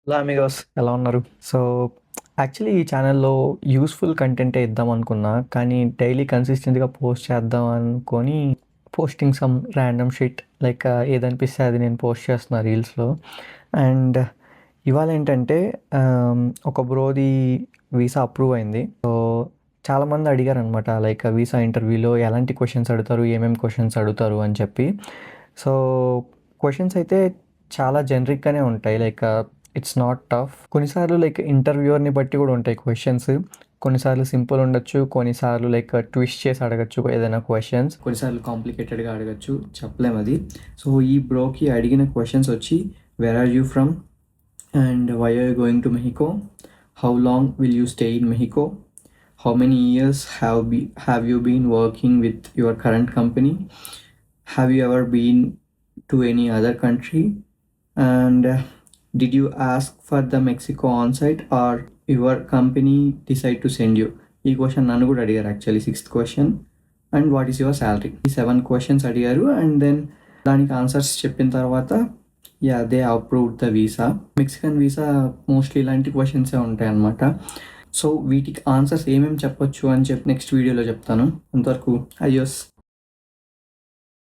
Hello Amigos ఎలా ఉన్నారు? So, actually ఈ ఛానెల్‌లో యూజ్‌ఫుల్ కంటెంటే ఇద్దామనుకున్నా. కానీ డైలీ కన్సిస్టెంట్‌గా పోస్ట్ చేద్దాం అనుకోని posting some random shit like ఏదనిపిస్తే అది నేను పోస్ట్ చేస్తున్నా రీల్స్‌లో. అండ్ ఇవాళేంటంటే ఒక బ్రోది వీసా అప్రూవ్ అయింది. సో, చాలామంది అడిగారనమాట లైక్ వీసా ఇంటర్వ్యూలో ఎలాంటి క్వెషన్స్ అడుగుతారు? ఏమేమి క్వెషన్స్ అడుగుతారు? అని చెప్పి. సో, క్వెషన్స్ అయితే చాలా జనరిక్‌గానే ఉంటాయి. Like it's not tough. కొన్నిసార్లు లైక్ ఇంటర్వ్యూవర్‌ని బట్టి కూడా ఉంటాయి క్వెషన్స్. కొన్నిసార్లు సింపుల్ ఉండొచ్చు. కొన్నిసార్లు లైక్ ట్విస్ట్ చేసి అడగొచ్చు ఏదైనా క్వెషన్స్. కొన్నిసార్లు కాంప్లికేటెడ్‌గా అడగొచ్చు. చెప్పలేం అది. సో, ఈ బ్రోకి అడిగిన క్వెషన్స్ వచ్చి where are you from? And why are you going to Mexico? How long will you stay in Mexico? How many years have you been working with your current company? Have you ever been to any other country? And did you ask for the Mexico on-site or your company decide to send you? ఈ question నన్ను కూడా అడిగారు actually sixth question. And what is your salary? ఈ 7 questions అడిగారు. And then దానికి answers చెప్పిన తర్వాత they approved the visa. Mexican visa mostly ఇలాంటి క్వశ్చన్సే ఉంటాయి అన్నమాట. సో వీటికి ఆన్సర్స్ ఏమేమి చెప్పొచ్చు అని చెప్పి నెక్స్ట్ వీడియోలో చెప్తాను. అంతవరకు అడియోస్.